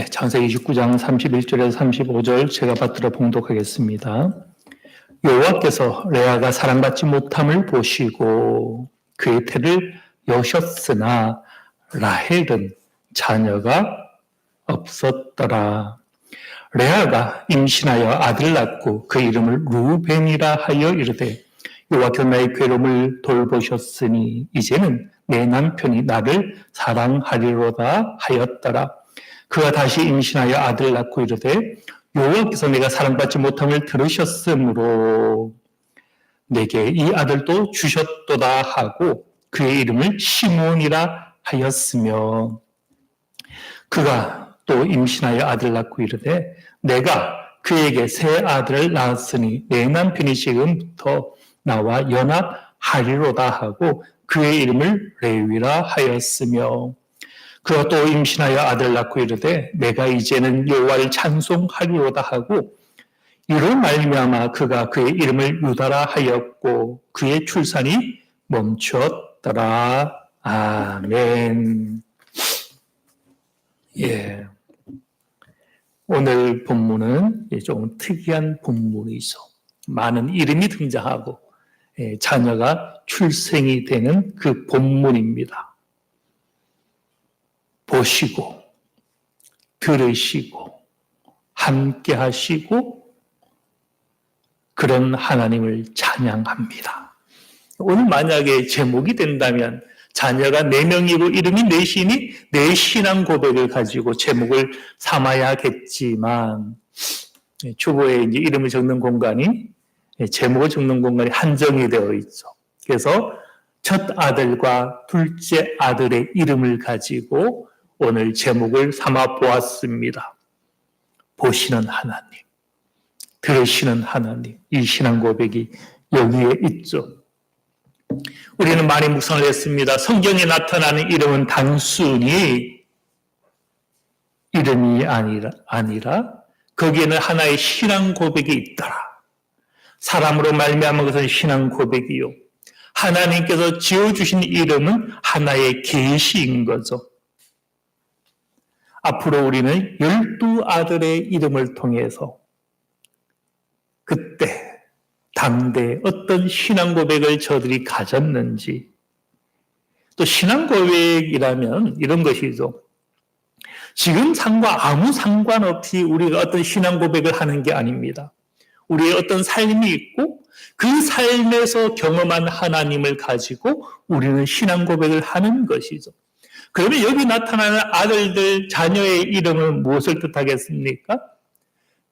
창세기 29장 31절에서 35절 제가 받들어 봉독하겠습니다. 여호와께서 레아가 사랑받지 못함을 보시고 그의 태를 여셨으나 라헬은 자녀가 없었더라. 레아가 임신하여 아들을 낳고 그 이름을 루벤이라 하여 이르되 여호와께서 나의 괴로움을 돌보셨으니 이제는 내 남편이 나를 사랑하리로다 하였더라. 그가 다시 임신하여 아들을 낳고 이르되 여호와께서 내가 사랑받지 못함을 들으셨으므로 내게 이 아들도 주셨도다 하고 그의 이름을 시몬이라 하였으며 그가 또 임신하여 아들을 낳고 이르되 내가 그에게 새 아들을 낳았으니 내 남편이 지금부터 나와 연합하리로다 하고 그의 이름을 레위라 하였으며 그가 또 임신하여 아들을 낳고 이르되 내가 이제는 여호와를 찬송하리로다 하고 이로 말미암아 그가 그의 이름을 유다라 하였고 그의 출산이 멈추었더라. 아멘. 오늘 본문은 좀 특이한 본문이죠. 많은 이름이 등장하고 자녀가 출생이 되는 그 본문입니다. 보시고 들으시고 함께 하시고 그런 하나님을 찬양합니다. 오늘 만약에 제목이 된다면 자녀가 4명이고 이름이 넷이니 내 신앙 고백을 가지고 제목을 삼아야겠지만 주보에 이제 이름을 적는 공간이 제목을 적는 공간이 한정이 되어 있죠. 그래서 첫 아들과 둘째 아들의 이름을 가지고 오늘 제목을 삼아 보았습니다. 보시는 하나님, 들으시는 하나님, 이 신앙 고백이 여기에 있죠. 우리는 많이 묵상을 했습니다. 성경에 나타나는 이름은 단순히 이름이 아니라 거기에는 하나의 신앙 고백이 있더라. 사람으로 말미암은 것은 신앙 고백이요. 하나님께서 지어주신 이름은 하나의 계시인 거죠. 앞으로 우리는 12아들의 이름을 통해서 그때 당대 어떤 신앙 고백을 저들이 가졌는지 또 신앙 고백이라면 이런 것이죠. 지금 삶과 아무 상관없이 우리가 어떤 신앙 고백을 하는 게 아닙니다. 우리의 어떤 삶이 있고 그 삶에서 경험한 하나님을 가지고 우리는 신앙 고백을 하는 것이죠. 그러면 여기 나타나는 아들들, 자녀의 이름은 무엇을 뜻하겠습니까?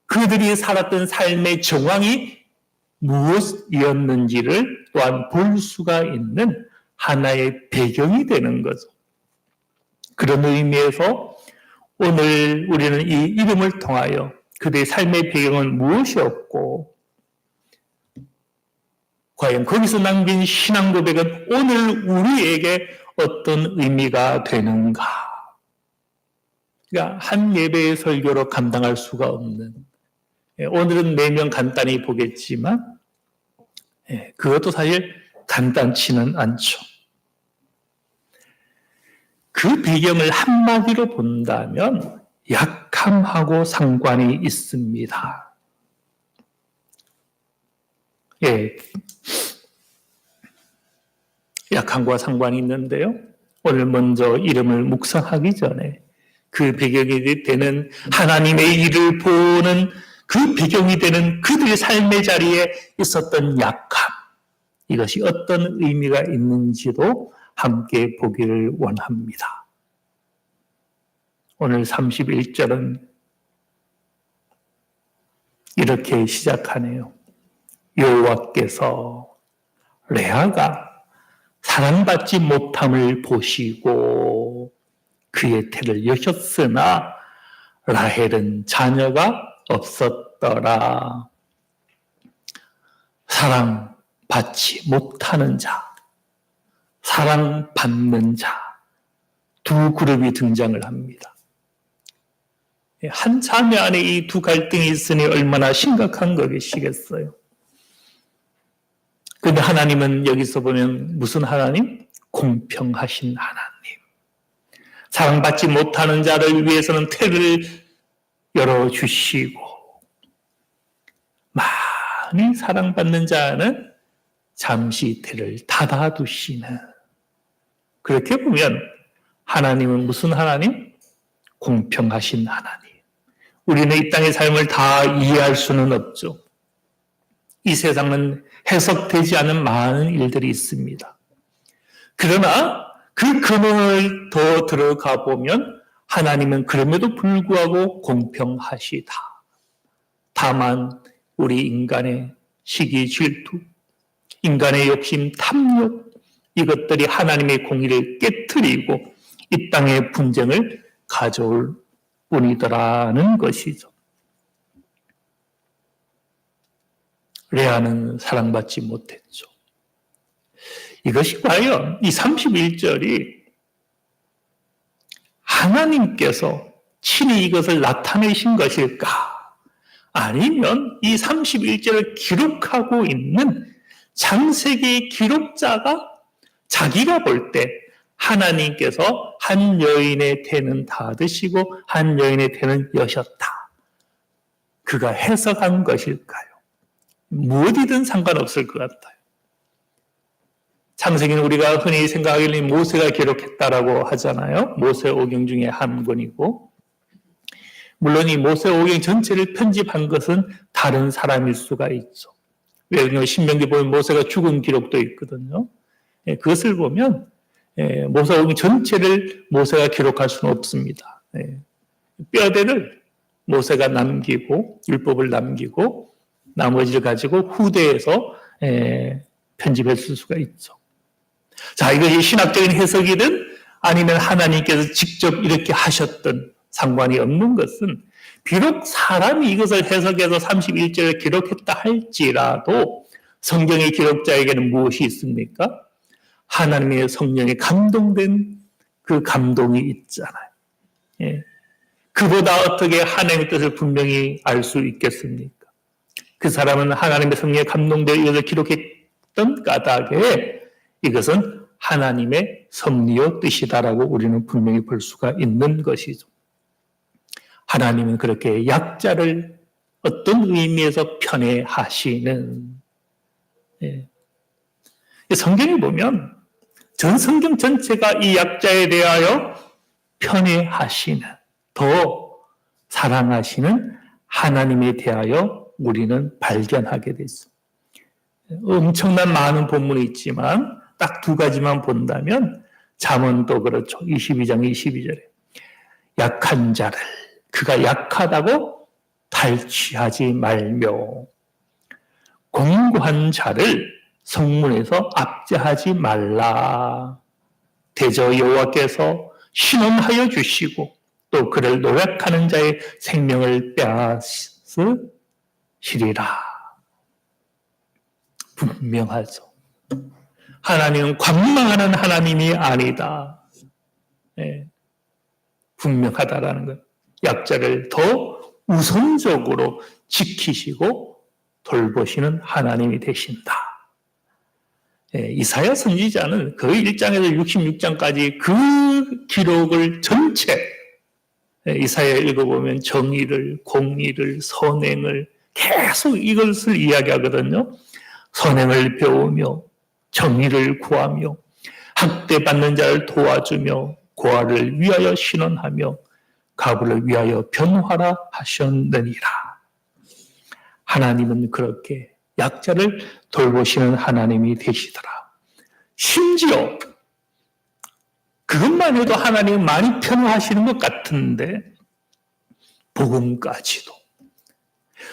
그들이 살았던 삶의 정황이 무엇이었는지를 또한 볼 수가 있는 하나의 배경이 되는 거죠. 그런 의미에서 오늘 우리는 이 이름을 통하여 그들의 삶의 배경은 무엇이었고 과연 거기서 남긴 신앙 고백은 오늘 우리에게 어떤 의미가 되는가? 그러니까 한 예배의 설교로 감당할 수가 없는 오늘은 4명 간단히 보겠지만 그것도 사실 간단치는 않죠. 그 배경을 한마디로 본다면 약함하고 상관이 있습니다. 약함과 상관이 있는데요. 오늘 먼저 이름을 묵상하기 전에 그 배경이 되는 하나님의 일을 보는 그 배경이 되는 그들의 삶의 자리에 있었던 약함, 이것이 어떤 의미가 있는지도 함께 보기를 원합니다. 오늘 31절은 이렇게 시작하네요. 여호와께서 레아가 사랑받지 못함을 보시고 그의 태를 여셨으나 라헬은 자녀가 없었더라. 사랑받지 못하는 자, 사랑받는 자, 두 그룹이 등장을 합니다. 한 자매 안에 이 두 갈등이 있으니 얼마나 심각한 것이겠어요. 그런데 하나님은 여기서 보면 무슨 하나님? 공평하신 하나님. 사랑받지 못하는 자를 위해서는 태를 열어주시고, 많이 사랑받는 자는 잠시 태를 닫아두시는. 그렇게 보면 하나님은 무슨 하나님? 공평하신 하나님. 우리는 이 땅의 삶을 다 이해할 수는 없죠. 이 세상은 해석되지 않은 많은 일들이 있습니다. 그러나 그 근원을 더 들어가 보면 하나님은 그럼에도 불구하고 공평하시다. 다만 우리 인간의 시기 질투, 인간의 욕심, 탐욕, 이것들이 하나님의 공의를 깨트리고 이 땅의 분쟁을 가져올 뿐이더라는 것이죠. 레아는 사랑받지 못했죠. 이것이 과연 이 31절이 하나님께서 친히 이것을 나타내신 것일까? 아니면 이 31절을 기록하고 있는 창세기 기록자가 자기가 볼 때 하나님께서 한 여인의 태는 닫으시고 한 여인의 태는 여셨다. 그가 해석한 것일까요? 무엇이든 상관없을 것 같아요. 창세기는 우리가 흔히 생각하기는 모세가 기록했다라고 하잖아요. 모세오경 중에 한 권이고, 물론 이 모세오경 전체를 편집한 것은 다른 사람일 수가 있죠. 왜냐하면 신명기 보면 모세가 죽은 기록도 있거든요. 그것을 보면 모세오경 전체를 모세가 기록할 수는 없습니다. 뼈대를 모세가 남기고 율법을 남기고 나머지를 가지고 후대에서 편집했을 수가 있죠. 자, 이것이 신학적인 해석이든 아니면 하나님께서 직접 이렇게 하셨던 상관이 없는 것은 비록 사람이 이것을 해석해서 31절을 기록했다 할지라도 성경의 기록자에게는 무엇이 있습니까? 하나님의 성령에 감동된 그 감동이 있잖아요. 그보다 어떻게 하나님의 뜻을 분명히 알 수 있겠습니까? 그 사람은 하나님의 성령에 감동되어 이것을 기록했던 까닭에 이것은 하나님의 섭리요 뜻이다라고 우리는 분명히 볼 수가 있는 것이죠. 하나님은 그렇게 약자를 어떤 의미에서 편애하시는, 성경에 보면 전 성경 전체가 이 약자에 대하여 편애하시는, 더 사랑하시는 하나님에 대하여 우리는 발견하게 됐어. 엄청난 많은 본문이 있지만 딱 두 가지만 본다면 잠언도 그렇죠. 22장 22절에 약한 자를 그가 약하다고 탈취하지 말며 공고한 자를 성문에서 압제하지 말라. 대저 여호와께서 신원하여 주시고 또 그를 노력하는 자의 생명을 빼앗으시리라. 분명하죠. 하나님은 관망하는 하나님이 아니다. 분명하다라는 것. 약자를 더 우선적으로 지키시고 돌보시는 하나님이 되신다. 이사야 선지자는 거의 1장에서 66장까지 그 기록을 전체 이사야 읽어보면 정의를, 공의를, 선행을 계속 이것을 이야기하거든요. 선행을 배우며 정의를 구하며 학대받는 자를 도와주며 고아를 위하여 신원하며 가부를 위하여 변화라 하셨느니라. 하나님은 그렇게 약자를 돌보시는 하나님이 되시더라. 심지어 그것만 해도 하나님은 많이 편화하시는 것 같은데 복음까지도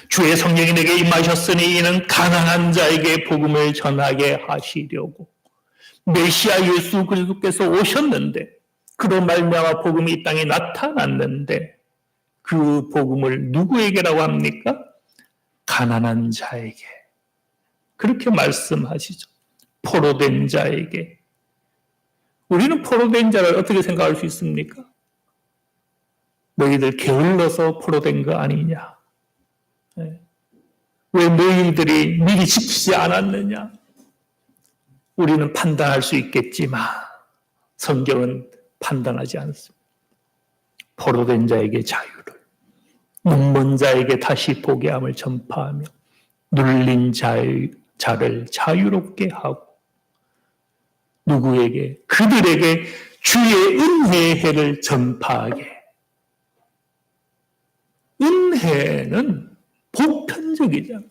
주의 성령이 내게 임하셨으니 이는 가난한 자에게 복음을 전하게 하시려고 메시아 예수 그리스도께서 오셨는데 그로 말미암아 복음이 이 땅에 나타났는데 그 복음을 누구에게라고 합니까? 가난한 자에게. 그렇게 말씀하시죠. 포로된 자에게. 우리는 포로된 자를 어떻게 생각할 수 있습니까? 너희들 게을러서 포로된 거 아니냐? 왜 너희들이 미리 지키지 않았느냐? 우리는 판단할 수 있겠지만 성경은 판단하지 않습니다. 포로된 자에게 자유를, 눈먼 자에게 다시 보게 함을 전파하며 눌린 자를 자유롭게 하고 누구에게? 그들에게 주의 은혜의 해를 전파하게. 은혜는 보편적이잖아요.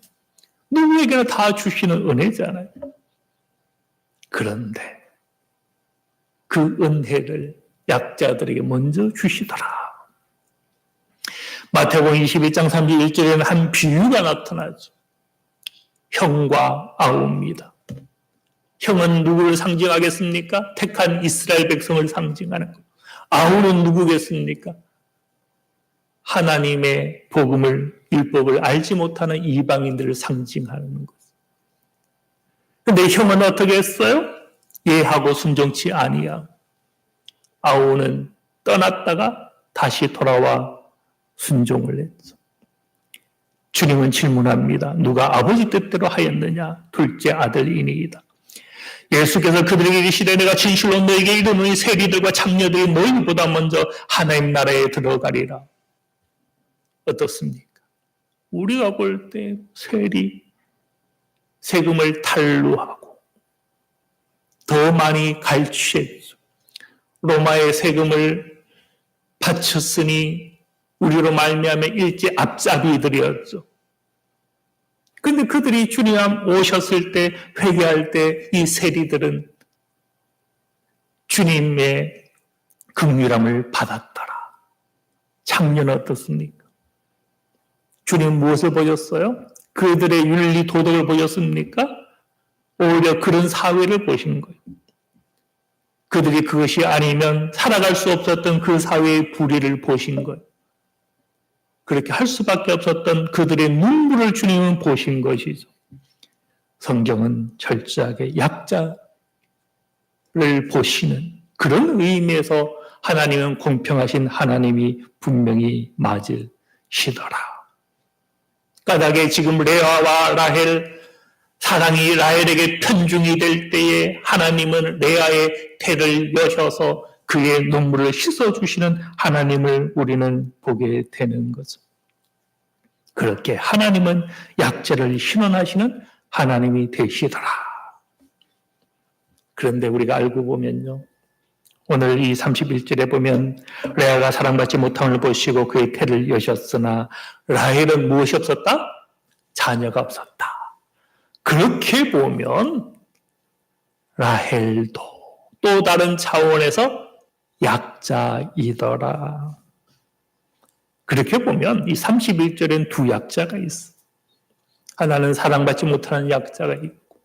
누구에게나 다 주시는 은혜잖아요. 그런데 그 은혜를 약자들에게 먼저 주시더라. 마태복음 22장 31절에는 한 비유가 나타나죠. 형과 아우입니다. 형은 누구를 상징하겠습니까? 택한 이스라엘 백성을 상징하는 것. 아우는 누구겠습니까? 하나님의 복음을, 율법을 알지 못하는 이방인들을 상징하는 것. 근데 형은 어떻게 했어요? 예하고 순종치 아니하고, 아우는 떠났다가 다시 돌아와 순종을 했죠. 주님은 질문합니다. 누가 아버지 뜻대로 하였느냐? 둘째 아들이니이다. 예수께서 그들에게 이르시되 내가 진실로 너에게 이르노니 세리들과 창녀들이 너희보다 먼저 하나님 나라에 들어가리라. 어떻습니까? 우리가 볼 때 세리, 세금을 탈루하고 더 많이 갈취했죠. 로마의 세금을 바쳤으니 우리로 말미암아 일제 앞잡이들이었죠. 근데 그들이 주님 오셨을 때, 회개할 때 이 세리들은 주님의 긍휼함을 받았더라. 창녀는 어떻습니까? 주님 무엇을 보셨어요? 그들의 윤리 도덕을 보셨습니까? 오히려 그런 사회를 보신 거예요. 그들이 그것이 아니면 살아갈 수 없었던 그 사회의 불의를 보신 거예요. 그렇게 할 수밖에 없었던 그들의 눈물을 주님은 보신 것이죠. 성경은 철저하게 약자를 보시는 그런 의미에서 하나님은 공평하신 하나님이 분명히 맞으시더라. 까닭에 지금 레아와 라헬, 사랑이 라헬에게 편중이 될 때에 하나님은 레아의 태를 여셔서 그의 눈물을 씻어주시는 하나님을 우리는 보게 되는 거죠. 그렇게 하나님은 약자를 신원하시는 하나님이 되시더라. 그런데 우리가 알고 보면요. 오늘 이 31절에 보면 레아가 사랑받지 못함을 보시고 그의 태를 여셨으나 라헬은 무엇이 없었다? 자녀가 없었다. 그렇게 보면 라헬도 또 다른 차원에서 약자이더라. 그렇게 보면 이 31절엔 두 약자가 있어. 하나는 사랑받지 못하는 약자가 있고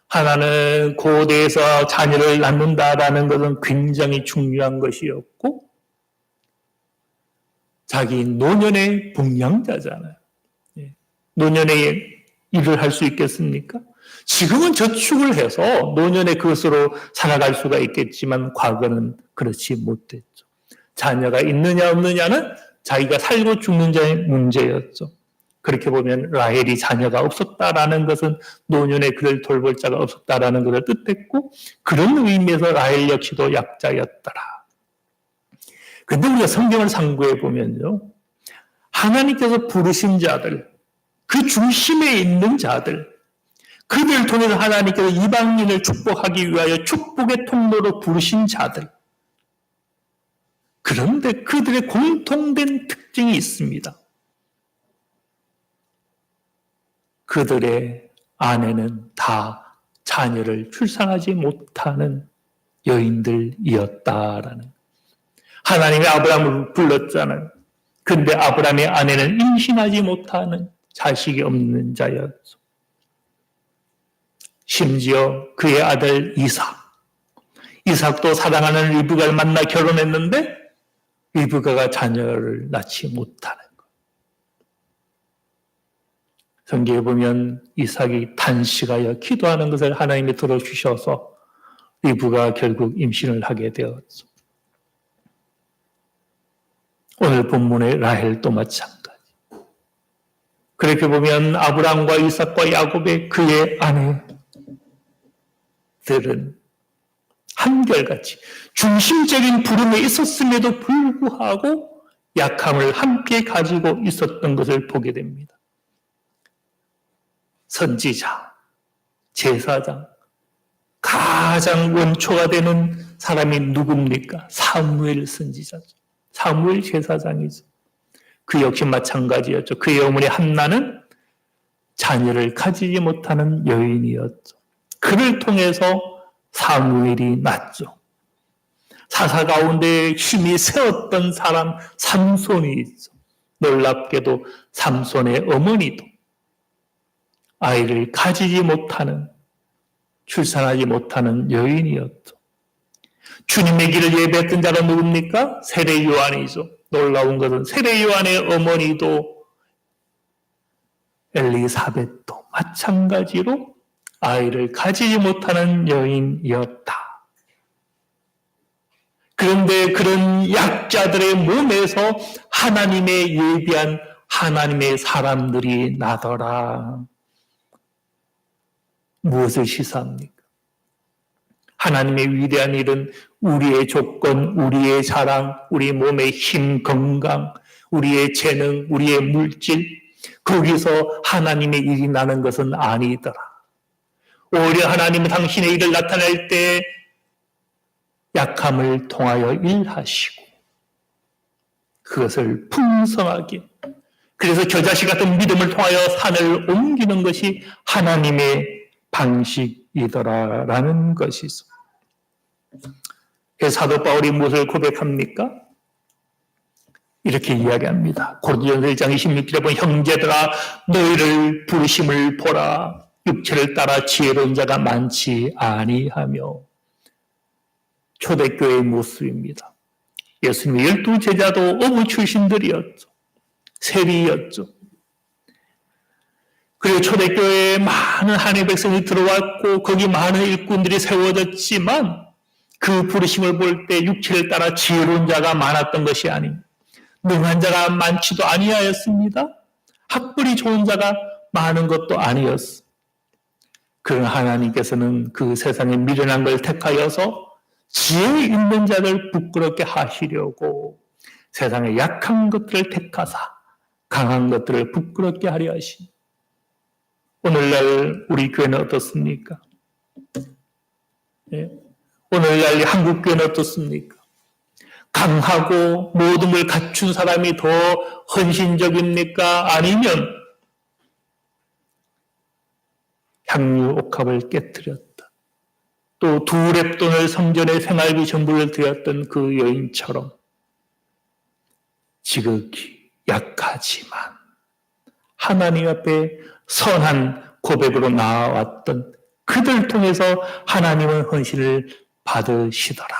하나는 고대에서 자녀를 낳는다라는 것은 굉장히 중요한 것이었고 자기 노년의 봉양자잖아요. 노년에 일을 할 수 있겠습니까? 지금은 저축을 해서 노년에 그것으로 살아갈 수가 있겠지만 과거는 그렇지 못했죠. 자녀가 있느냐 없느냐는 자기가 살고 죽는 자의 문제였죠. 그렇게 보면 라헬이 자녀가 없었다라는 것은 노년에 그를 돌볼 자가 없었다라는 것을 뜻했고 그런 의미에서 라헬 역시도 약자였더라. 그런데 우리가 성경을 상고해 보면요. 하나님께서 부르신 자들, 그 중심에 있는 자들, 그들을 통해서 하나님께서 이방인을 축복하기 위하여 축복의 통로로 부르신 자들. 그런데 그들의 공통된 특징이 있습니다. 그들의 아내는 다 자녀를 출산하지 못하는 여인들이었다라는. 하나님이 아브라함을 불렀잖아요. 그런데 아브라함의 아내는 임신하지 못하는 자식이 없는 자였죠. 심지어 그의 아들 이삭도 사랑하는 리브가를 만나 결혼했는데 리브가가 자녀를 낳지 못하는 것. 성경에 보면 이삭이 단식하여 기도하는 것을 하나님이 들어주셔서 리브가가 결국 임신을 하게 되었죠. 오늘 본문의 라헬도 마찬가지. 그렇게 보면 아브라함과 이삭과 야곱의 그의 아내들은 한결같이 중심적인 부름에 있었음에도 불구하고 약함을 함께 가지고 있었던 것을 보게 됩니다. 선지자, 제사장, 가장 원초가 되는 사람이 누굽니까? 사무엘 선지자죠. 사무엘 제사장이죠. 그 역시 마찬가지였죠. 그의 어머니 한나는 자녀를 가지지 못하는 여인이었죠. 그를 통해서 사무엘이 났죠. 사사 가운데 힘이 세웠던 사람 삼손이 있죠. 놀랍게도 삼손의 어머니도 아이를 가지지 못하는, 출산하지 못하는 여인이었죠. 주님의 길을 예배했던 자가 누굽니까? 세례 요한이죠. 놀라운 것은 세례 요한의 어머니도 엘리사벳도 마찬가지로 아이를 가지지 못하는 여인이었다. 그런데 그런 약자들의 몸에서 하나님의 예비한 하나님의 사람들이 나더라. 무엇을 시사합니까? 하나님의 위대한 일은 우리의 조건, 우리의 자랑, 우리 몸의 힘, 건강, 우리의 재능, 우리의 물질, 거기서 하나님의 일이 나는 것은 아니더라. 오히려 하나님은 당신의 일을 나타낼 때 약함을 통하여 일하시고 그것을 풍성하게, 그래서 겨자씨 같은 믿음을 통하여 산을 옮기는 것이 하나님의 방식이더라라는 것이죠. 그래서 사도 바울이 무엇을 고백합니까? 이렇게 이야기합니다. 고린도전서 1장 26절에 보면 형제들아 너희를 부르심을 보라. 육체를 따라 지혜로운 자가 많지 아니하며. 초대교회의 모습입니다. 예수님의 12제자도 어부 출신들이었죠. 세리였죠. 그리고 초대교회에 많은 하나님의 백성이 들어왔고 거기 많은 일꾼들이 세워졌지만 그 부르심을 볼 때 육체를 따라 지혜로운 자가 많았던 것이 아닙니다. 능한 자가 많지도 아니하였습니다. 학벌이 좋은 자가 많은 것도 아니었어. 그러나 하나님께서는 그 세상에 미련한 걸 택하여서 지혜 있는 자를 부끄럽게 하시려고 세상에 약한 것들을 택하사 강한 것들을 부끄럽게 하려 하시니 오늘날 우리 교회는 어떻습니까? 예? 오늘날 한국 교회는 어떻습니까? 강하고 모든 걸 갖춘 사람이 더 헌신적입니까? 아니면 향유 옥합을 깨뜨렸다. 또 두 렙돈을 성전의 생활비 전부를 드렸던 그 여인처럼 지극히 약하지만 하나님 앞에 선한 고백으로 나아왔던 그들 통해서 하나님은 헌신을 받으시더라.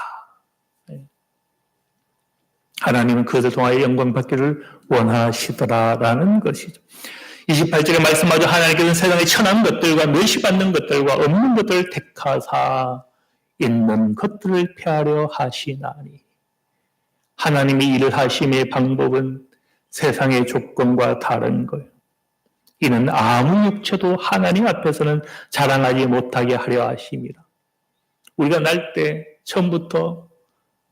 하나님은 그것을 통하여 영광 받기를 원하시더라라는 것이죠. 28절에 말씀하죠. 하나님께서는 세상의 천한 것들과 멸시받는 것들과 없는 것들을 택하사 있는 것들을 폐하려 하시나니. 하나님이 일을 하심의 방법은 세상의 조건과 다른 거예요. 이는 아무 육체도 하나님 앞에서는 자랑하지 못하게 하려 하심이라. 우리가 날 때 처음부터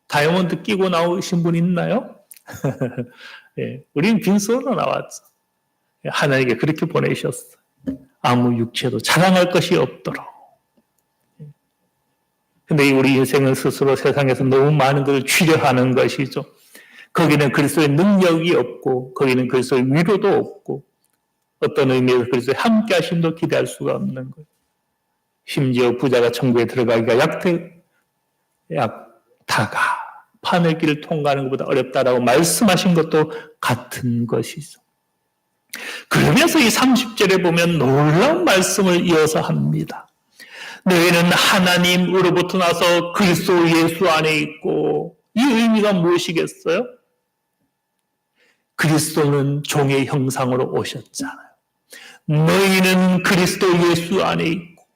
다이아몬드 끼고 나오신 분 있나요? 예, 우리는 빈손으로 나왔죠. 하나님께 그렇게 보내셨어요. 아무 육체도 자랑할 것이 없도록. 근데 우리 인생은 스스로 세상에서 너무 많은 것을 취려하는 것이죠. 거기는 그리스도의 능력이 없고 거기는 그리스도의 위로도 없고 어떤 의미에서 그리스도의 함께 하심도 기대할 수가 없는 거예요. 심지어 부자가 천국에 들어가기가 약다가 하늘길을 통과하는 것보다 어렵다라고 말씀하신 것도 같은 것이죠. 그러면서 이 30절에 보면 놀라운 말씀을 이어서 합니다. 너희는 하나님으로부터 나서 그리스도 예수 안에 있고, 이 의미가 무엇이겠어요? 그리스도는 종의 형상으로 오셨잖아요. 너희는 그리스도 예수 안에 있고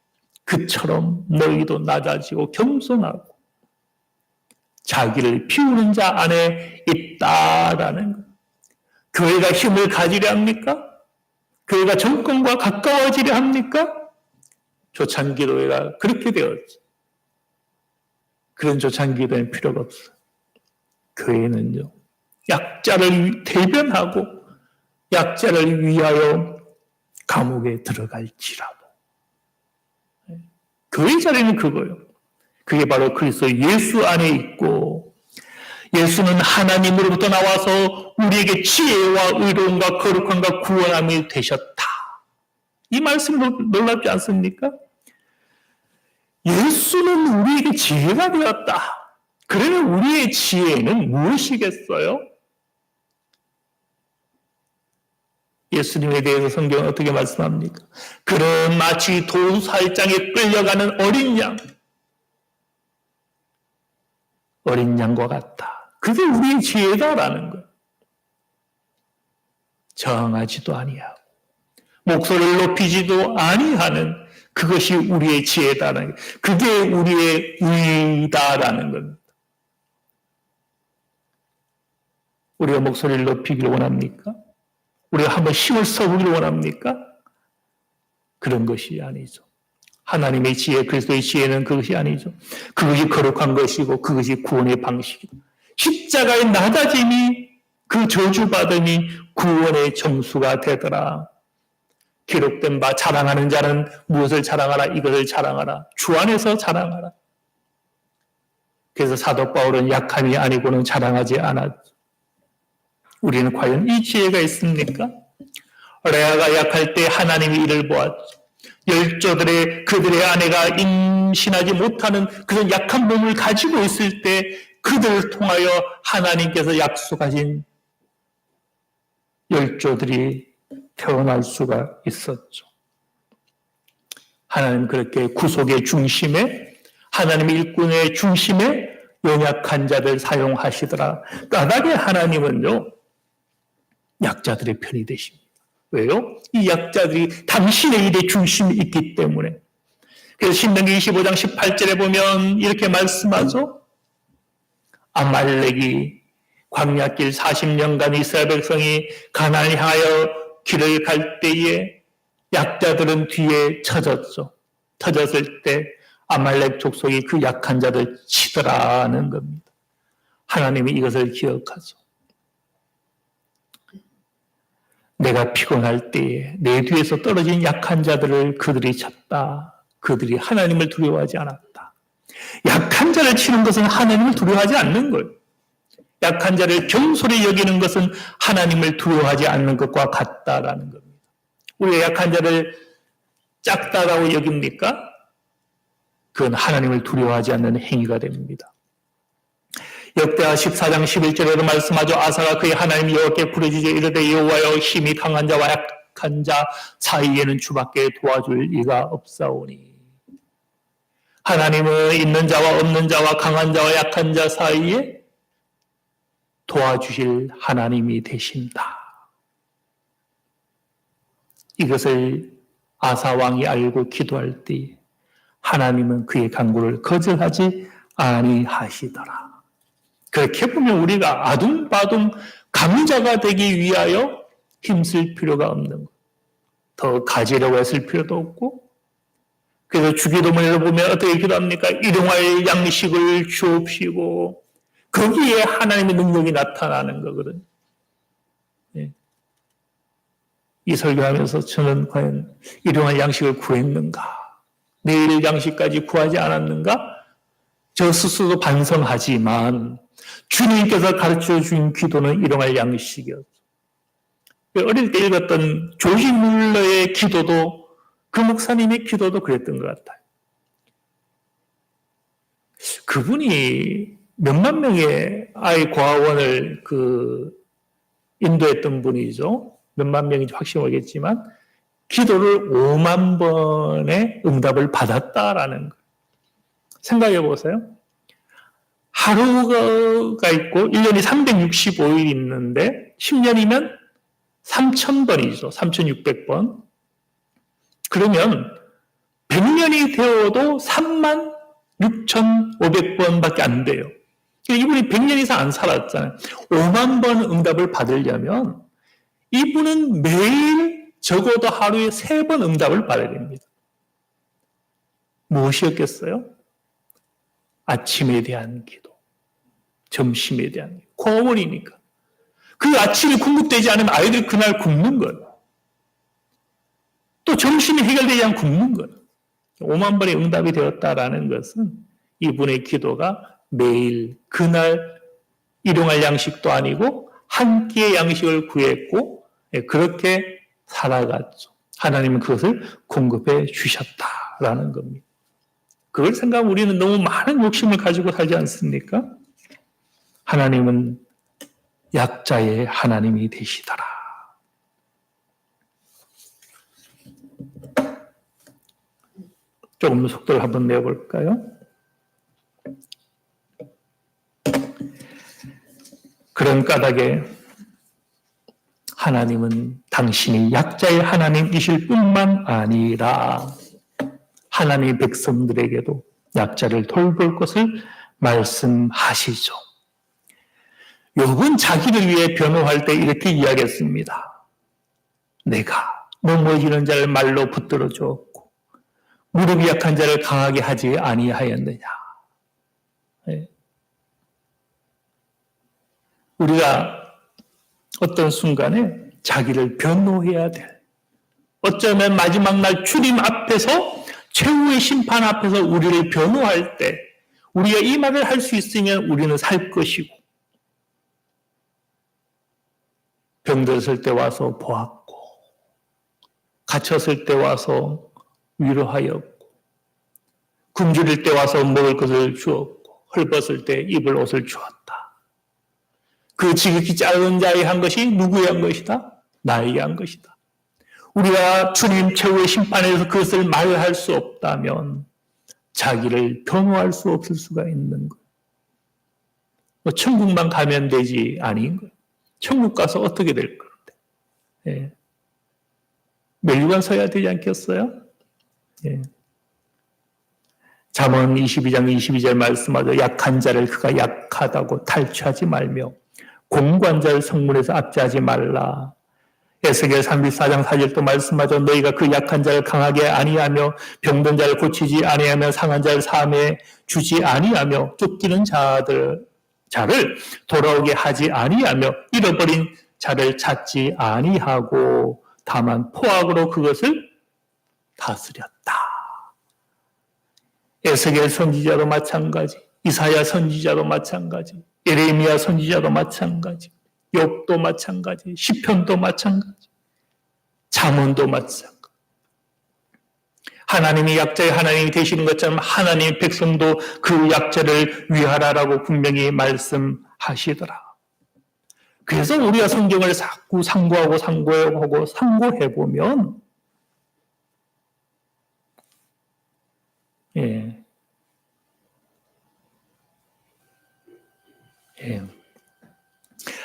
그처럼 너희도 낮아지고 겸손하고 자기를 비우는 자 안에 있다라는 것. 교회가 힘을 가지려 합니까? 교회가 정권과 가까워지려 합니까? 초창기교회가 그렇게 되었죠. 그런 조창기도는 필요가 없어요. 교회는요, 약자를 대변하고 약자를 위하여 감옥에 들어갈지라도. 교회 자리는 그거예요. 그게 바로 그리스도 예수 안에 있고, 예수는 하나님으로부터 나와서 우리에게 지혜와 의로움과 거룩함과 구원함이 되셨다. 이 말씀 놀랍지 않습니까? 예수는 우리에게 지혜가 되었다. 그러면 우리의 지혜는 무엇이겠어요? 예수님에 대해서 성경은 어떻게 말씀합니까? 그는 마치 도살장에 끌려가는 어린 양과 같다. 그게 우리의 지혜다라는 거예요. 저항하지도 아니하고 목소리를 높이지도 아니하는 그것이 우리의 지혜다라는 거예요. 그게 우리의 의다라는 겁니다. 우리가 목소리를 높이기를 원합니까? 우리가 한번 힘을 써보기를 원합니까? 그런 것이 아니죠. 하나님의 지혜, 그리스도의 지혜는 그것이 아니죠. 그것이 거룩한 것이고 그것이 구원의 방식이다. 십자가의 낮아짐이 그 저주받음이 구원의 정수가 되더라. 기록된 바 자랑하는 자는 무엇을 자랑하라? 이것을 자랑하라. 주 안에서 자랑하라. 그래서 사도 바울은 약함이 아니고는 자랑하지 않았죠. 우리는 과연 이 지혜가 있습니까? 레아가 약할 때 하나님이 이를 보았죠. 열조들의 그들의 아내가 임신하지 못하는 그런 약한 몸을 가지고 있을 때 그들을 통하여 하나님께서 약속하신 열조들이 태어날 수가 있었죠. 하나님 그렇게 구속의 중심에, 하나님의 일꾼의 중심에 연약한 자들 사용하시더라. 까닭에 하나님은요, 약자들의 편이 되십니다. 왜요? 이 약자들이 당신의 일의 중심이 있기 때문에. 그래서 신명기 25장 18절에 보면 이렇게 말씀하죠. 아말렉이 광야길 40년간 이스라엘 백성이 가나안을 향하여 길을 갈 때에 약자들은 뒤에 쳐졌죠. 터졌을 때 아말렉 족속이 그 약한 자들 치더라는 겁니다. 하나님이 이것을 기억하죠. 내가 피곤할 때에 내 뒤에서 떨어진 약한 자들을 그들이 쳤다. 그들이 하나님을 두려워하지 않았다. 약한 자를 치는 것은 하나님을 두려워하지 않는 거예요. 약한 자를 경솔히 여기는 것은 하나님을 두려워하지 않는 것과 같다라는 겁니다. 우리가 약한 자를 작다라고 여깁니까? 그건 하나님을 두려워하지 않는 행위가 됩니다. 역대하 14장 11절에도 말씀하죠. 아사가 그의 하나님 여호와께 부르짖어 이르되 여호와여 힘이 강한 자와 약한 자 사이에는 주밖에 도와줄 이가 없사오니. 하나님은 있는 자와 없는 자와 강한 자와 약한 자 사이에 도와주실 하나님이 되신다. 이것을 아사 왕이 알고 기도할 때 하나님은 그의 간구를 거절하지 아니하시더라. 그렇게 보면 우리가 아둥바둥 강자가 되기 위하여 힘쓸 필요가 없는 것. 더 가지려고 했을 필요도 없고, 그래서 주기도문을 보면 어떻게 기도합니까? 일용할 양식을 주옵시고, 거기에 하나님의 능력이 나타나는 거거든요. 예. 이 설교하면서 저는 과연 일용할 양식을 구했는가? 내일 양식까지 구하지 않았는가? 저 스스로도 반성하지만 주님께서 가르쳐 준 기도는 일용할 양식이었죠. 어릴 때 읽었던 조지 물러의 기도도 그 목사님의 기도도 그랬던 것 같아요. 그분이 몇만 명의 아이 고아원을 인도했던 분이죠. 몇만 명인지 확실히 모르겠지만 기도를 5만 번의 응답을 받았다라는 거. 생각해 보세요. 하루가 있고 1년이 365일 있는데 10년이면 3,000번이죠. 3,600번. 그러면 100년이 되어도 36,500번밖에 안 돼요. 이분이 100년 이상 안 살았잖아요. 5만 번 응답을 받으려면 이분은 매일 적어도 하루에 3번 응답을 받아야 됩니다. 무엇이었겠어요? 아침에 대한 기도, 점심에 대한 기도, 공원이니까. 그 아침이 공급되지 않으면 아이들이 그날 굶는 거예요. 또 점심이 해결되지 않으면 굶는 거예요. 5만 번의 응답이 되었다라는 것은 이분의 기도가 매일 그날 일용할 양식도 아니고 한 끼의 양식을 구했고 그렇게 살아갔죠. 하나님은 그것을 공급해 주셨다라는 겁니다. 그걸 생각하면 우리는 너무 많은 욕심을 가지고 살지 않습니까? 하나님은 약자의 하나님이 되시더라. 조금 속도를 한번 내볼까요? 그런 까닭에 하나님은 당신이 약자의 하나님이실 뿐만 아니라 하나님의 백성들에게도 약자를 돌볼 것을 말씀하시죠. 욥은 자기를 위해 변호할 때 이렇게 이야기했습니다. 내가 넘어지는 자를 말로 붙들어 주었고 무릎이 약한 자를 강하게 하지 아니하였느냐. 네. 우리가 어떤 순간에 자기를 변호해야 될, 어쩌면 마지막 날 주님 앞에서 최후의 심판 앞에서 우리를 변호할 때 우리가 이 말을 할 수 있으면 우리는 살 것이고 병들었을 때 와서 보았고 갇혔을 때 와서 위로하였고 굶주릴 때 와서 먹을 것을 주었고 헐벗을 때 입을 옷을 주었다. 그 지극히 작은 자에 한 것이 누구의 한 것이다? 나에게 한 것이다. 우리가 주님 최후의 심판에서 그것을 말할 수 없다면 자기를 변호할 수 없을 수가 있는 거예요. 천국만 가면 되지 아닌 거예요. 천국 가서 어떻게 될 건데? 예. 멸류관 서야 되지 않겠어요? 예. 잠언 22장 22절 말씀하죠. 약한 자를 그가 약하다고 탈취하지 말며 공고한 자를 성문에서 압제하지 말라. 에스겔 34장 4절도 말씀하죠. 너희가 그 약한 자를 강하게 아니하며 병든 자를 고치지 아니하며 상한 자를 사함에 주지 아니하며 쫓기는 자를 돌아오게 하지 아니하며 잃어버린 자를 찾지 아니하고 다만 포악으로 그것을 다스렸다. 에스겔 선지자도 마찬가지, 이사야 선지자도 마찬가지, 예레미야 선지자도 마찬가지, 욥도 마찬가지, 시편도 마찬가지, 잠언도 마찬가지. 하나님이 약자의 하나님이 되시는 것처럼 하나님의 백성도 그 약자를 위하라라고 분명히 말씀하시더라. 그래서 우리가 성경을 자꾸 상고해보면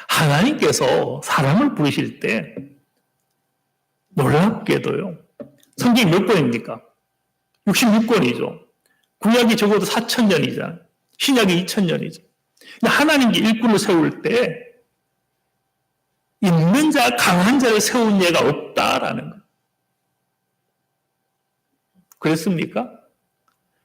하나님께서 사람을 부르실 때 놀랍게도요. 성경이 몇 권입니까? 66권이죠. 구약이 적어도 4,000년이잖아요. 신약이 2,000년이죠. 하나님께 일꾼을 세울 때 있는 자, 강한 자를 세운 예가 없다라는 거예요. 그랬습니까?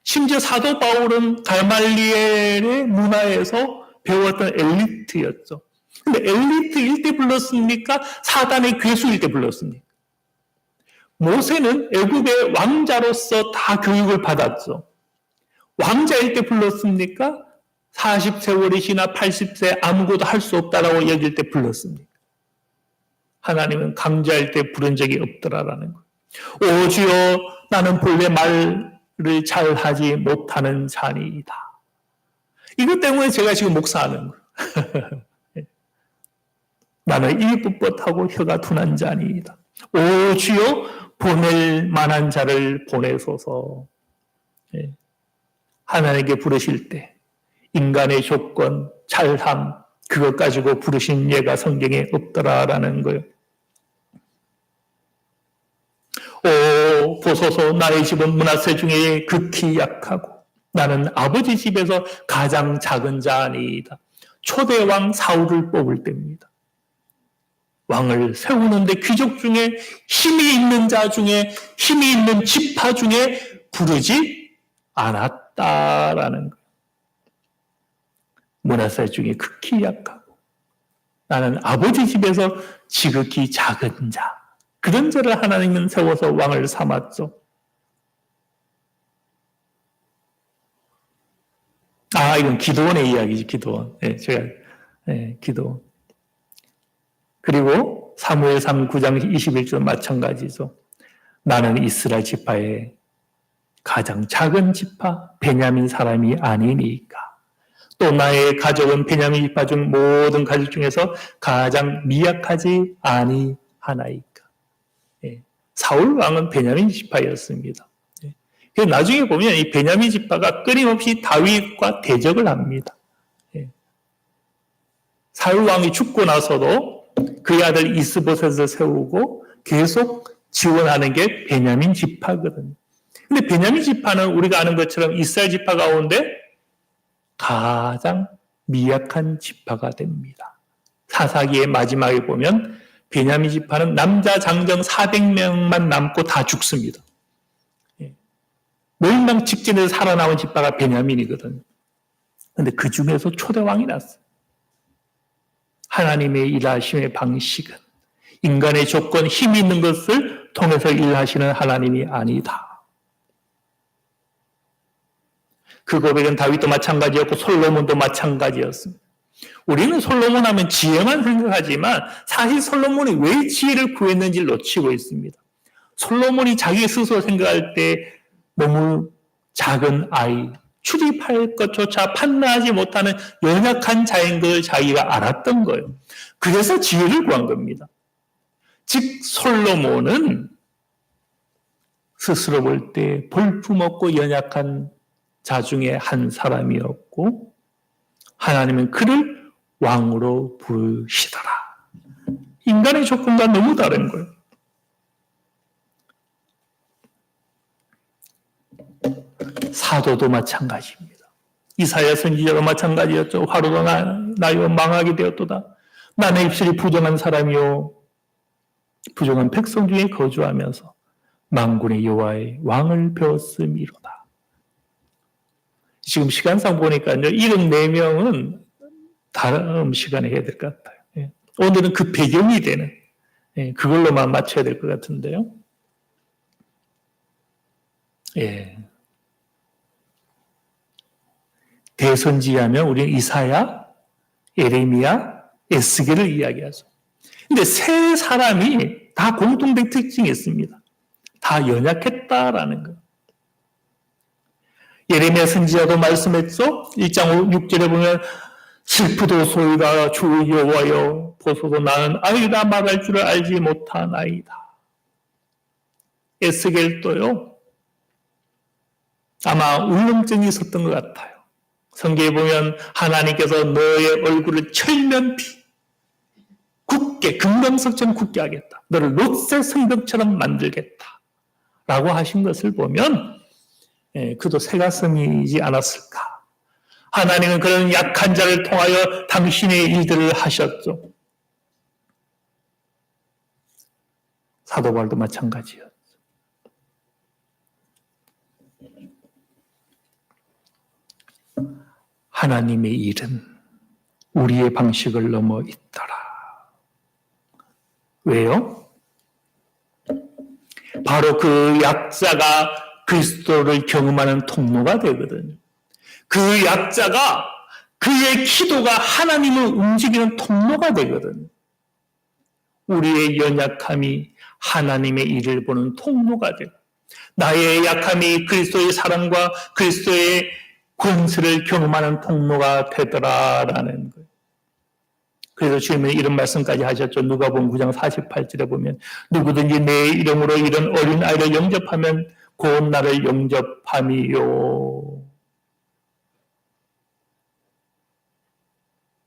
심지어 사도 바울은 갈말리엘의 문화에서 배웠던 엘리트였죠. 근데 엘리트일 때 불렀습니까? 사단의 괴수일 때 불렀습니까? 모세는 애굽의 왕자로서 다 교육을 받았죠. 왕자일 때 불렀습니까? 40세월이 지나 80세 아무것도 할 수 없다라고 여길 때 불렀습니까? 하나님은 강자일 때 부른 적이 없더라라는 거예요. 오 주여 나는 본래 말을 잘하지 못하는 자니이다. 이것 때문에 제가 지금 목사하는 거예요. 나는 입이 뻣뻣하고 혀가 둔한 자니이다. 오 주여 보낼 만한 자를 보내소서. 하나님께 부르실 때 인간의 조건, 잘함 그것 가지고 부르신 예가 성경에 없더라라는 거예요. 오 보소서 나의 집은 므낫세 중에 극히 약하고 나는 아버지 집에서 가장 작은 자니이다. 초대왕 사울을 뽑을 때입니다. 왕을 세우는데 귀족 중에 힘이 있는 자 중에 힘이 있는 지파 중에 부르지 않았다라는 거예요. 문화세 중에 극히 약하고 나는 아버지 집에서 지극히 작은 자. 그런 자를 하나님은 세워서 왕을 삼았죠. 이건 기도원의 이야기지, 기도원. 기도원. 그리고 사무엘상 9장 21절 마찬가지죠. 나는 이스라엘 지파의 가장 작은 지파 베냐민 사람이 아니니까. 또 나의 가족은 베냐민 지파 중 모든 가족 중에서 가장 미약하지 아니하나이까. 사울 왕은 베냐민 지파였습니다. 그래서 나중에 보면 이 베냐민 지파가 끊임없이 다윗과 대적을 합니다. 사울 왕이 죽고 나서도 그의 아들 이스보셋을 세우고 계속 지원하는 게 베냐민 지파거든요. 근데 베냐민 지파는 우리가 아는 것처럼 이스라엘 지파 가운데 가장 미약한 지파가 됩니다. 사사기의 마지막에 보면 베냐민 지파는 남자 장정 400명만 남고 다 죽습니다. 멸망 직전에서 살아남은 지파가 베냐민이거든요. 근데 그 중에서 초대왕이 났어요. 하나님의 일하심의 방식은 인간의 조건, 힘이 있는 것을 통해서 일하시는 하나님이 아니다. 그 고백은 다윗도 마찬가지였고 솔로몬도 마찬가지였습니다. 우리는 솔로몬 하면 지혜만 생각하지만 사실 솔로몬이 왜 지혜를 구했는지를 놓치고 있습니다. 솔로몬이 자기 스스로 생각할 때 너무 작은 아이, 출입할 것조차 판단하지 못하는 연약한 자인 걸 자기가 알았던 거예요. 그래서 지혜를 구한 겁니다. 즉 솔로몬은 스스로 볼 때 볼품없고 연약한 자 중에 한 사람이었고 하나님은 그를 왕으로 부르시더라. 인간의 조건과 너무 다른 거예요. 사도도 마찬가지입니다. 이사야 선지자도 마찬가지였죠. 화로가 나여 망하게 되었도다. 나의 입술이 부정한 사람이요 부정한 백성 중에 거주하면서 만군의 여호와의 왕을 배웠음이로다. 지금 시간상 보니까요. 74명은 다음 시간에 해야 될 것 같아요. 오늘은 그 배경이 되는 그걸로만 맞춰야 될 것 같은데요. 대선지하면 우리는 이사야, 예레미야, 에스겔을 이야기하죠. 근데 세 사람이 다 공통된 특징이 있습니다. 다 연약했다라는 거. 예레미야 선지자도 말씀했죠. 1장 6절에 보면 슬프도소이다 주 여호와여 보소서 나는 아이다 말할 줄을 알지 못하나이다. 에스겔도요. 아마 울렁증이 있었던 것 같아요. 성경에 보면 하나님께서 너의 얼굴을 철면피 굳게 금강석처럼 굳게 하겠다. 너를 롯세 성벽처럼 만들겠다. 라고 하신 것을 보면 그도 새가슴이지 않았을까. 하나님은 그런 약한 자를 통하여 당신의 일들을 하셨죠. 사도 바울도 마찬가지였죠. 하나님의 일은 우리의 방식을 넘어 있더라. 왜요? 바로 그 약자가 그리스도를 경험하는 통로가 되거든요. 그 약자가 그의 기도가 하나님을 움직이는 통로가 되거든요. 우리의 연약함이 하나님의 일을 보는 통로가 되고 나의 약함이 그리스도의 사랑과 그리스도의 권세를 경험하는 통로가 되더라라는 거예요. 그래서 주님은 이런 말씀까지 하셨죠. 누가복음 9장 48절에 보면 누구든지 내 이름으로 이런 어린아이를 영접하면 곧 나를 영접함이요.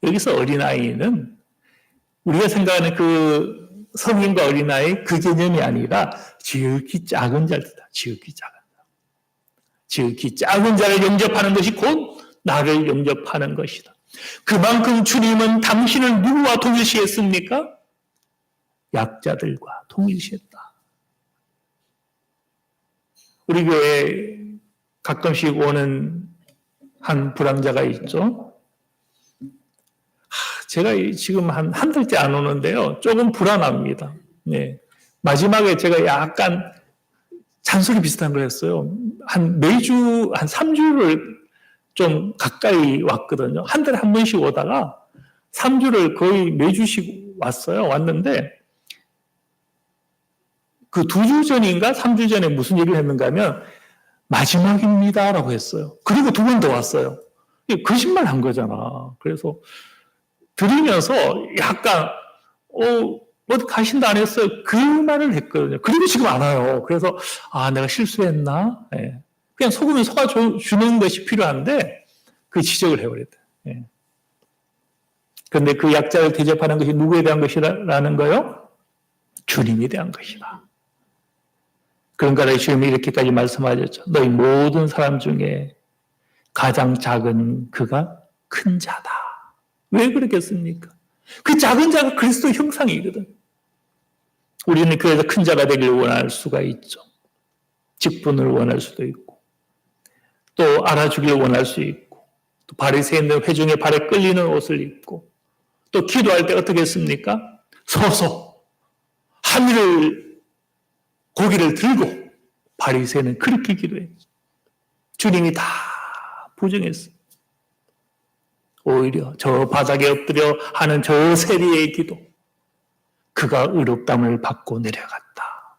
여기서 어린아이는 우리가 생각하는 그 성인과 어린아이 그 개념이 아니라 지극히 작은 자들이다. 지극히 작은 자. 지극히 작은 자를 영접하는 것이 곧 나를 영접하는 것이다. 그만큼 주님은 당신을 누구와 동일시했습니까? 약자들과 동일시했다. 우리 교회에 가끔씩 오는 한 불황자가 있죠. 제가 지금 한 달째 안 오는데요. 조금 불안합니다. 네. 마지막에 제가 약간 잔소리 비슷한 걸 했어요. 매주, 한 3주를 좀 가까이 왔거든요. 한 달에 한 번씩 오다가 3주를 거의 매주씩 왔는데, 그 2주 전인가 3주 전에 무슨 얘기를 했는가 하면, 마지막입니다. 라고 했어요. 그리고 2번 더 왔어요. 거짓말 한 거잖아. 그래서 들으면서 약간, 어디 가신다 안 했어요. 그 말을 했거든요. 그리고 지금 안 와요. 그래서, 내가 실수했나? 예. 그냥 속으면 속아주는 것이 필요한데, 그 지적을 해버렸다. 예. 그런데 그 약자를 대접하는 것이 누구에 대한 것이라는 거요? 주님에 대한 것이다. 그런가 주님이 이렇게까지 말씀하셨죠. 너희 모든 사람 중에 가장 작은 그가 큰 자다. 왜 그렇겠습니까? 그 작은 자가 그리스도 형상이거든. 우리는 그래서 큰 자가 되기를 원할 수가 있죠. 직분을 원할 수도 있고, 또 알아주기를 원할 수 있고, 또 바리새인들 회중의 발에 끌리는 옷을 입고, 또 기도할 때 어떻게 했습니까? 서서 고기를 들고 바리새인은 그렇게 기도했죠. 주님이 다 부정했어요. 오히려 저 바닥에 엎드려 하는 저 세리의 기도, 그가 의롭담을 받고 내려갔다.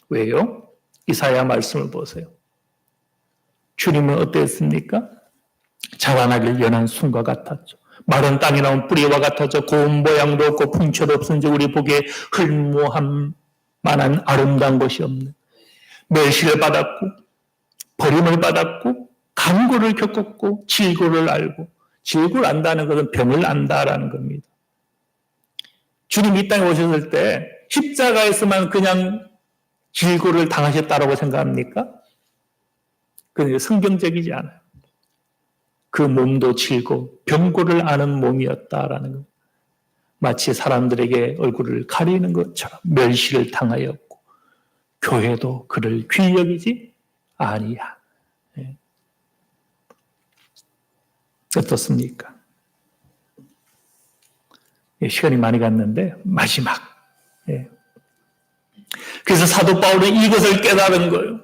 왜요? 이사야 말씀을 보세요. 주님은 어땠습니까? 자라나길 연한 순과 같았죠. 마른 땅에 나온 뿌리와 같았죠. 고운 모양도 없고 풍채도 없은지 우리 보기에 흘모한 만한 아름다운 것이 없는, 멸시를 받았고 버림을 받았고 간고를 겪었고 질고를 알고, 질고를 안다는 것은 병을 안다라는 겁니다. 주님이 이 땅에 오셨을 때 십자가에서만 그냥 질고를 당하셨다라고 생각합니까? 그건 성경적이지 않아요. 그 몸도 질고 병고를 아는 몸이었다라는 것. 마치 사람들에게 얼굴을 가리는 것처럼 멸시를 당하였고, 교회도 그를 귀히 여기지 아니야. 예. 어떻습니까? 예, 시간이 많이 갔는데 마지막. 예. 그래서 사도 바울은 이것을 깨달은 거예요.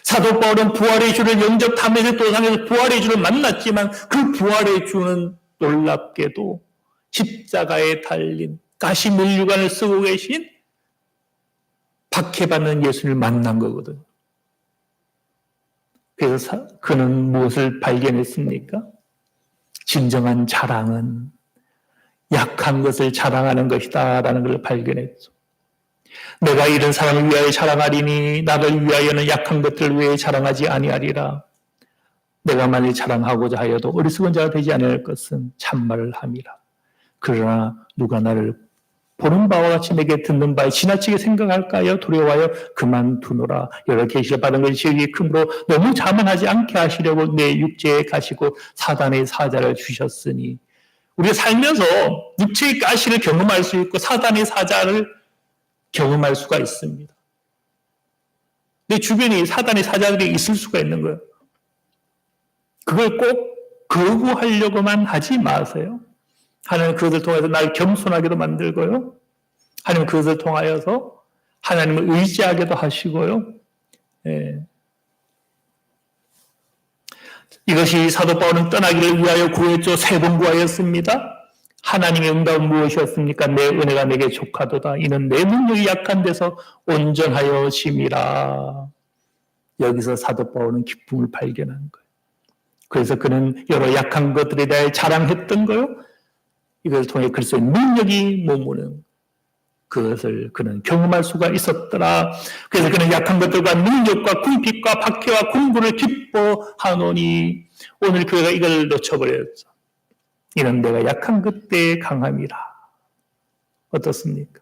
사도 바울은 부활의 주를 영접하면서 도상에서 부활의 주를 만났지만, 그 부활의 주는 놀랍게도 십자가에 달린 가시면류관을 쓰고 계신 박해받는 예수를 만난 거거든요. 그래서 그는 무엇을 발견했습니까? 진정한 자랑은 약한 것을 자랑하는 것이다 라는 걸 발견했죠. 내가 이런 사람을 위하여 자랑하리니 나를 위하여는 약한 것들을 왜 자랑하지 아니하리라. 내가 만일 자랑하고자 하여도 어리석은 자가 되지 않을 것은 참말을 함이라. 그러나 누가 나를 보는 바와 같이 내게 듣는 바에 지나치게 생각할까요? 두려워하여 그만두노라. 여러 계시를 받은 것이 지극히 크므로 너무 자만하지 않게 하시려고 내 육체에 가시고 사단의 사자를 주셨으니. 우리가 살면서 육체의 가시를 경험할 수 있고 사단의 사자를 경험할 수가 있습니다. 내 주변에 사단의 사자들이 있을 수가 있는 거예요. 그걸 꼭 거부하려고만 하지 마세요. 하나님 그것을 통해서 날 겸손하게도 만들고요. 하나님 그것을 통하여서 하나님을 의지하게도 하시고요. 예. 이것이 사도 바울은 떠나기를 위하여 구했죠. 3번 구하였습니다. 하나님의 응답은 무엇이었습니까? 내 은혜가 내게 족하도다. 이는 내 능력이 약한 데서 온전하여 심이라. 여기서 사도 바울은 기쁨을 발견한 거예요. 그래서 그는 여러 약한 것들에 대해 자랑했던 거요. 이걸 통해 그리스도의 능력이 머무는 그것을 그는 경험할 수가 있었더라. 그래서 그는 약한 것들과 능력과 궁핍과 박해와 공부를 기뻐하노니, 오늘 교회가 이걸 놓쳐버렸죠. 이는 내가 약한 그때의 강함이라. 어떻습니까?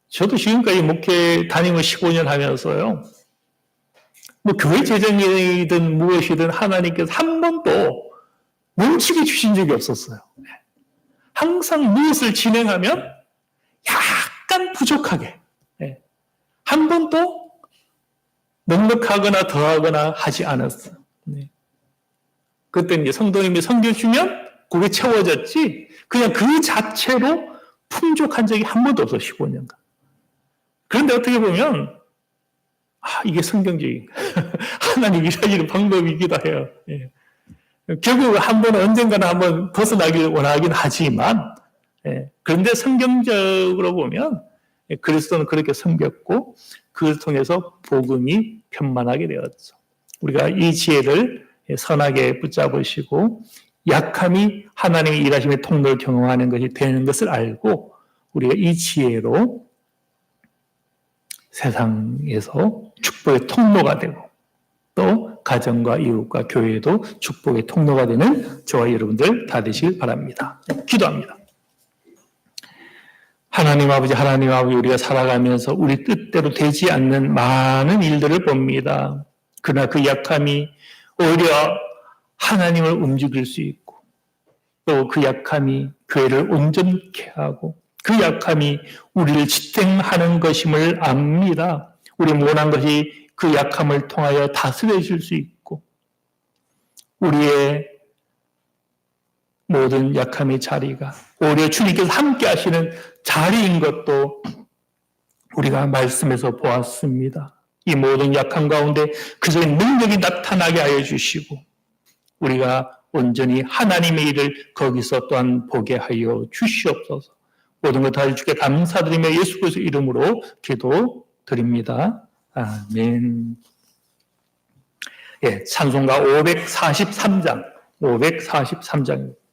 저도 지금까지 목회 담임을 15년 하면서요, 교회 재정이든 무엇이든 하나님께서 한 번도 멈추게 주신 적이 없었어요. 항상 무엇을 진행하면 약간 부족하게, 한 번도 넉넉하거나 더하거나 하지 않았어요. 그때 이제 성도님이 섬겨주면 그게 채워졌지 그냥 그 자체로 풍족한 적이 한 번도 없어 15년간. 그런데 어떻게 보면 이게 성경적인 하나님 일하시는 방법이기도 해요. 예. 결국 한 번은 언젠가는 한번 벗어나길 원하긴 하지만 그런데 성경적으로 보면 그리스도는 그렇게 섬겼고 그걸 통해서 복음이 편만하게 되었죠. 우리가 이 지혜를 선하게 붙잡으시고 약함이 하나님의 일하심의 통로를 경험하는 것이 되는 것을 알고 우리가 이 지혜로 세상에서 축복의 통로가 되고 또 가정과 이웃과 교회도 축복의 통로가 되는 저와 여러분들 다 되시길 바랍니다. 기도합니다. 하나님 아버지, 우리가 살아가면서 우리 뜻대로 되지 않는 많은 일들을 봅니다. 그러나 그 약함이 오히려 하나님을 움직일 수 있고 또 그 약함이 교회를 온전케 하고 그 약함이 우리를 지탱하는 것임을 압니다. 우리 원한 것이 그 약함을 통하여 다스려질 수 있고 우리의 모든 약함의 자리가 오히려 주님께서 함께 하시는 자리인 것도 우리가 말씀에서 보았습니다. 이 모든 약함 가운데 그의 능력이 나타나게 하여 주시고 우리가 온전히 하나님의 일을 거기서 또한 보게 하여 주시옵소서. 모든 것 다 주께 감사드리며 예수 그리스도 이름으로 기도드립니다. 아멘. 찬송가 543장 543장입니다.